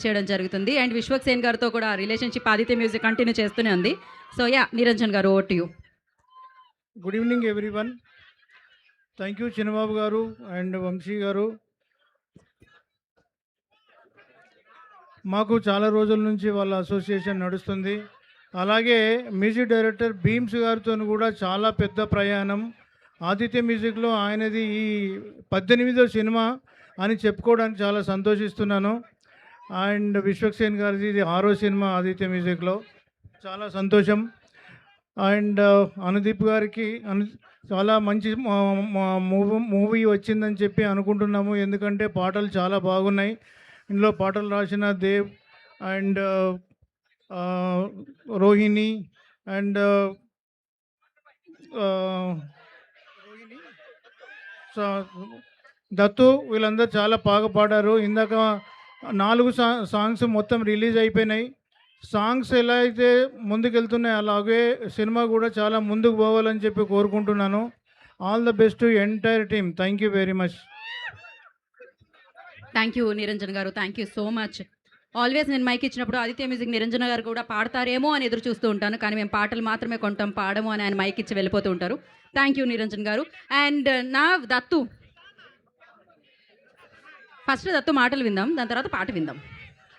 చేయడం జరుగుతుంది. అండ్ విశ్వక్సేన్ గారితో కూడా రిలేషన్‌షిప్ ఆదిత్య మ్యూజిక్ కంటిన్యూ చేస్తూనే ఉంది. సో నిరంజన్ గారు over to you. Good evening everyone. Thank you Chinnababu గారు అండ్ వంశీ గారు. మాకు చాలా రోజుల నుంచి వాళ్ళ అసోసియేషన్ నడుస్తుంది. అలాగే మ్యూజిక్ డైరెక్టర్ భీమ్స్ గారితో కూడా చాలా పెద్ద ప్రయాణం. ఆదిత్య మ్యూజిక్లో ఆయనది ఈ 18వ సినిమా అని చెప్పుకోవడానికి చాలా సంతోషిస్తున్నాను. అండ్ విశ్వక్సేన్ గారిది ఇది 6వ సినిమా ఆదిత్య మ్యూజిక్లో, చాలా సంతోషం. అండ్ అనుదీప్ గారికి చాలా మంచి మూవీ వచ్చిందని చెప్పి అనుకుంటున్నాము, ఎందుకంటే పాటలు చాలా బాగున్నాయి. ఇందులో పాటలు రాసిన దేవ్ అండ్ రోహిణి అండ్ దత్తు వీళ్ళందరూ చాలా బాగా పాడారు. ఇందాక 4 సాంగ్స్ మొత్తం రిలీజ్ అయిపోయినాయి. సాంగ్స్ ఎలా అయితే ముందుకెళ్తున్నాయి అలాగే సినిమా కూడా చాలా ముందుకు పోవాలని చెప్పి కోరుకుంటున్నాను. All the best to entire team. Thank you very much. Thank you Niranjan గారు. Thank you so much. Always నేను మైక్ ఇచ్చినప్పుడు ఆదిత్య మ్యూజిక్ నిరంజన గారు కూడా పాడతారేమో అని ఎదురు చూస్తూ ఉంటాను, కానీ మేము పాటలు మాత్రమే కొంటాం, పాడము అని ఆయన మైక్ ఇచ్చి వెళ్ళిపోతూ ఉంటారు. థ్యాంక్ యూ నిరంజన్ గారు. అండ్ నా దత్తు, ఫస్ట్ దత్తు మాటలు విందాం, దాని తర్వాత పాట విందాం.